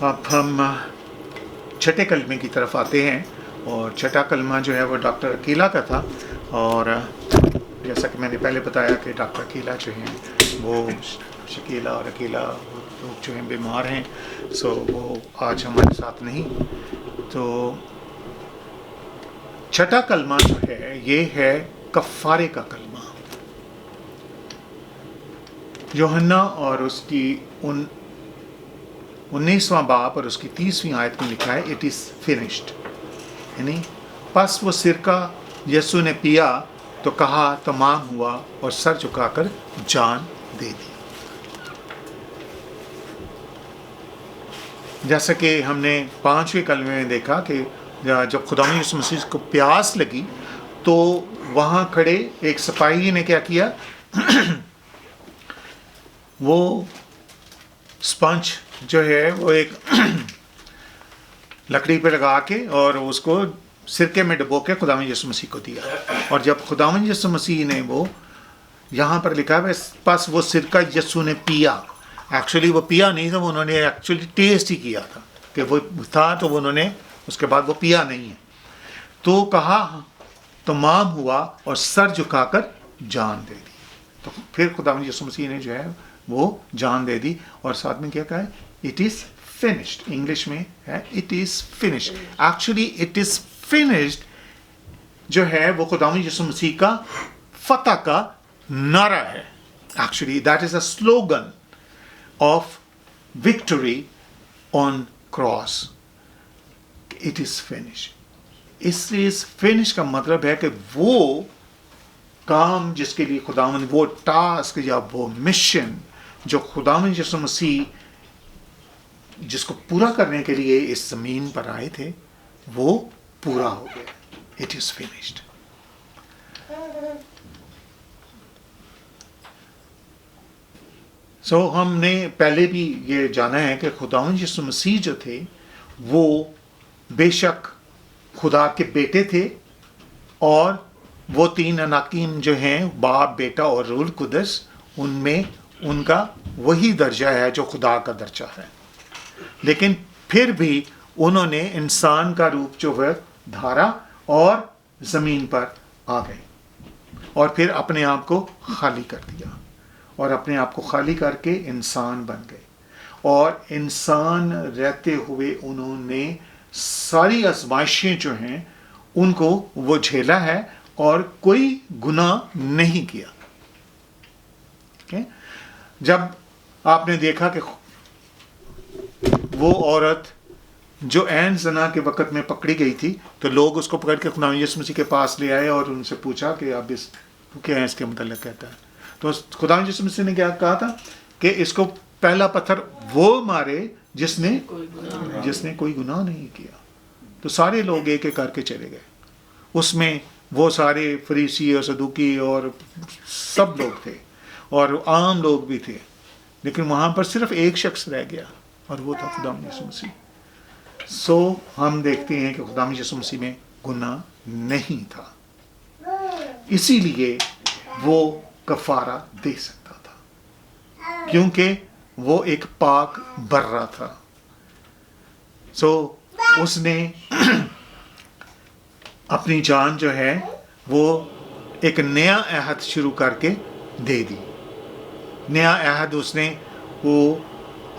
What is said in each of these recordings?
اب ہم چھٹے کلمے کی طرف آتے ہیں، اور چھٹا کلمہ جو ہے وہ ڈاکٹر عقیلہ کا تھا. اور جیسا کہ میں نے پہلے بتایا کہ ڈاکٹر عقیلہ جو ہیں وہ شکیلہ اور عقیلہ لوگ جو ہیں بیمار ہیں، سو وہ آج ہمارے ساتھ نہیں. تو چھٹا کلمہ جو ہے یہ ہے کفارے کا کلمہ. یوحنا اور اس کی 19واں باب اور اس کی 30ویں آیت میں لکھا ہے اٹ از فنشڈ، یعنی پس وہ سرکہ یسوع نے پیا تو کہا تمام ہوا، اور سر جھکا کر جان دے دی. جیسا کہ ہم نے 5ویں کلمے میں دیکھا کہ جب خداوند یسوع مسیح کو پیاس لگی تو وہاں کھڑے ایک سپاہی نے کیا کیا، وہ اسپنج جو ہے وہ ایک لکڑی پہ لگا کے اور اس کو سرکے میں ڈبو کے خداوند یسوع مسیح کو دیا. اور جب خداوند یسوع مسیح نے وہ یہاں پر لکھا ہے پس وہ سرکہ یسوع نے پیا، ایکچولی وہ پیا نہیں تھا، انہوں نے ایکچولی ٹیسٹ ہی کیا تھا کہ وہ تھا، تو انہوں نے اس کے بعد وہ پیا نہیں ہے. تو کہا تمام ہوا، اور سر جھکا کر جان دے دی. تو پھر خداوند یسوع مسیح نے جو ہے وہ جان دے دی، اور ساتھ میں کیا کہا ہے اٹ از فنشڈ. انگلش میں ہے it is finished. Actually it is finished جو ہے وہ خداوند یسوع مسیح کا فتح کا نعرہ ہے. Actually that is a slogan of victory on cross. It is finish. اس لیے اس فنش کا مطلب ہے کہ وہ کام جس کے لیے خداوند، وہ ٹاسک یا وہ مشن جو خداوند یسوع مسیح جس کو پورا کرنے کے لیے اس زمین پر آئے تھے، وہ پورا ہو گیا. It is finished. سو ہم نے پہلے بھی یہ جانا ہے کہ خداوند یسوع مسیح جو تھے وہ بے شک خدا کے بیٹے تھے، اور وہ 3 اناقیم جو ہیں باپ، بیٹا اور روح القدس، ان میں ان کا وہی درجہ ہے جو خدا کا درجہ ہے. لیکن پھر بھی انہوں نے انسان کا روپ جو ہے دھارا اور زمین پر آ گئے، اور پھر اپنے آپ کو خالی کر دیا، اور اپنے آپ کو خالی کر کے انسان بن گئے. اور انسان رہتے ہوئے انہوں نے ساری آزمائشیں جو ہیں ان کو وہ جھیلا ہے، اور کوئی گناہ نہیں کیا. جب آپ نے دیکھا کہ وہ عورت جو عین زنا کے وقت میں پکڑی گئی تھی، تو لوگ اس کو پکڑ کے خداوند یسوع مسیح کے پاس لے آئے اور ان سے پوچھا کہ اب اس کیا ہے، اس کے متعلق کہتا ہے. تو خداوند یسوع مسیح نے کیا کہا تھا کہ اس کو پہلا پتھر وہ مارے جس نے کوئی گناہ نہیں کیا. تو سارے لوگ ایک ایک کر کے چلے گئے. اس میں وہ سارے فریسی اور صدوقی اور سب لوگ تھے، اور عام لوگ بھی تھے، لیکن وہاں پر صرف ایک شخص رہ گیا، اور وہ تھا خداوند یسوع مسیح. سو ہم دیکھتے ہیں کہ خداوند یسوع مسیح میں گناہ نہیں تھا، اسی لیے وہ کفارہ دے سکتا تھا، کیونکہ وہ ایک پاک برہ تھا. سو اس نے اپنی جان جو ہے وہ ایک نیا عہد شروع کر کے دے دی. نیا عہد اس نے وہ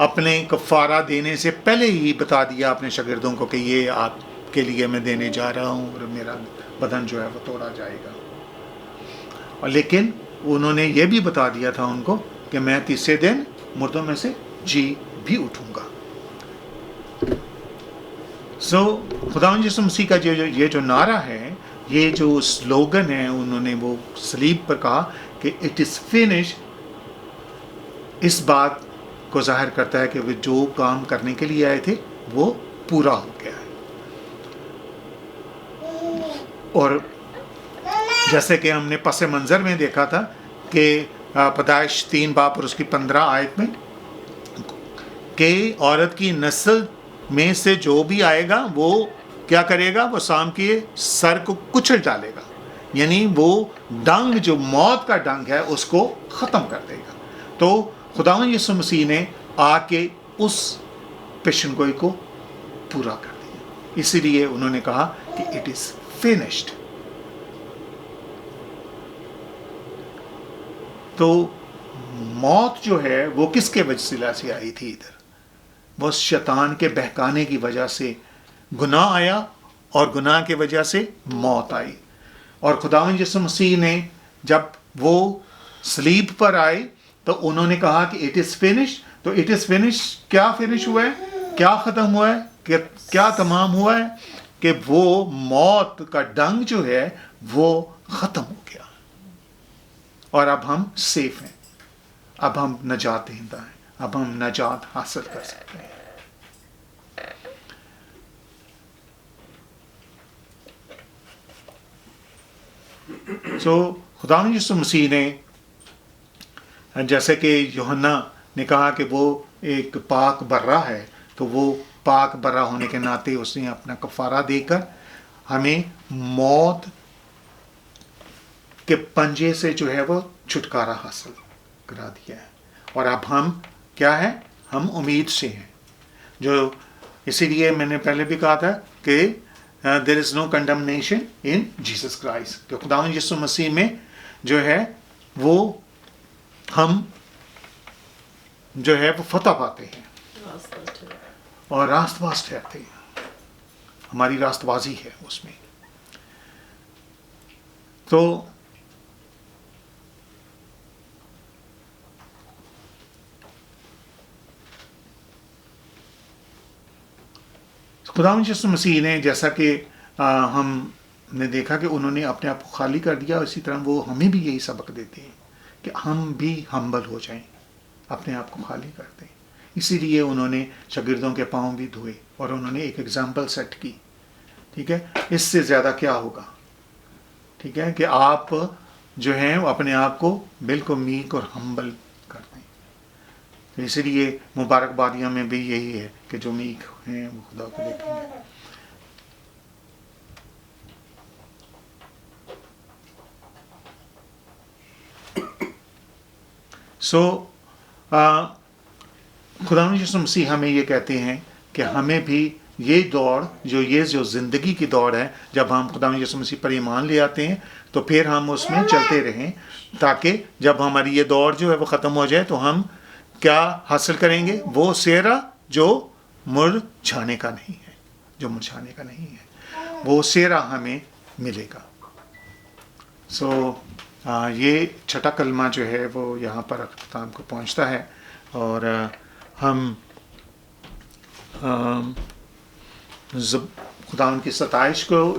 اپنے کفارہ دینے سے پہلے ہی بتا دیا اپنے شاگردوں کو کہ یہ آپ کے لیے میں دینے جا رہا ہوں، اور میرا بدن جو ہے وہ توڑا جائے گا. اور لیکن انہوں نے یہ بھی بتا دیا تھا ان کو کہ میں تیسرے دن مردوں میں سے جی بھی اٹھوں گا. سو خداوند یسوع مسیح کا یہ جو نعرہ ہے، یہ جو سلوگن ہے، انہوں نے وہ صلیب پر کہا کہ اٹ از فنش، اس بات کو ظاہر کرتا ہے کہ وہ جو کام کرنے کے لیے آئے تھے وہ پورا ہو گیا ہے. اور جیسے کہ ہم نے پس منظر میں دیکھا تھا کہ پیدائش 3 باب اور اس کی 15 آیت میں کہ عورت کی نسل میں سے جو بھی آئے گا وہ کیا کرے گا، وہ سام کے سر کو کچل ڈالے گا، یعنی وہ ڈنگ جو موت کا ڈنگ ہے اس کو ختم کر دے گا. تو خداوند یسوع مسیح نے آ کے اس پیشن گوئی کو پورا کر دیا. اسی لیے انہوں نے کہا کہ اٹ از فنشڈ. تو موت جو ہے وہ کس کے وسیلہ سے آئی تھی ادھر؟ وہ شیطان کے بہکانے کی وجہ سے گناہ آیا اور گناہ کی وجہ سے موت آئی. اور خداوند یسوع مسیح نے جب وہ صلیب پر آئے تو انہوں نے کہا کہ اٹ از فنش. تو اٹ از فنش کیا فنش ہوا ہے؟ کیا ختم ہوا ہے؟ کہ کیا تمام ہوا ہے؟ کہ وہ موت کا ڈنگ جو ہے وہ ختم ہو گیا اور اب ہم سیف ہیں. اب ہم نجات دہندہ ہیں. اب ہم نجات حاصل کر سکتے ہیں. سو خداوند یسوع مسیح نے جیسے کہ یوحنا نے کہا کہ وہ ایک پاک برہ ہے، تو وہ پاک برہ ہونے کے ناطے اس نے اپنا کفارہ دے کر ہمیں موت کے پنجے سے جو ہے وہ چھٹکارا حاصل کرا دیا ہے. اور اب ہم کیا ہے؟ ہم امید سے ہیں. جو اسی لیے میں نے پہلے بھی کہا تھا کہ دیر از نو کنڈمنیشن ان جیسس کرائسٹ. کہ خداوند یسوع مسیح میں جو ہے وہ ہم جو ہے وہ فتح پاتے ہیں اور راست باز ٹھہرتے ہیں. ہماری راست بازی ہے اس میں. تو خداوند یسوع مسیح نے جیسا کہ ہم نے دیکھا کہ انہوں نے اپنے آپ کو خالی کر دیا، اسی طرح وہ ہمیں بھی یہی سبق دیتے ہیں کہ ہم بھی ہمبل ہو جائیں، اپنے آپ کو خالی کر دیں. اسی لیے انہوں نے شاگردوں کے پاؤں بھی دھوئے اور انہوں نے ایک ایگزامپل سیٹ کی. ٹھیک ہے، اس سے زیادہ کیا ہوگا؟ ٹھیک ہے کہ آپ جو ہیں وہ اپنے آپ کو بالکل میک اور ہمبل کر دیں. تو اسی لیے مبارکبادیوں میں بھی یہی ہے کہ جو میک ہیں وہ خدا کو دیکھیں گے. خداوند یسوع مسیح ہمیں یہ کہتے ہیں کہ ہمیں بھی یہ دوڑ جو زندگی کی دوڑ ہے، جب ہم خداوند یسوع مسیح پر ایمان لے آتے ہیں تو پھر ہم اس میں چلتے رہیں، تاکہ جب ہماری یہ دوڑ جو ہے وہ ختم ہو جائے تو ہم کیا حاصل کریں گے؟ وہ سیرا جو مرجھانے کا نہیں ہے، جو مرجھانے کا نہیں ہے، وہ سیرا ہمیں ملے گا. یہ چھٹا کلمہ جو ہے وہ یہاں پر اختتام کو پہنچتا ہے اور ہم خداوند کی ستائش کو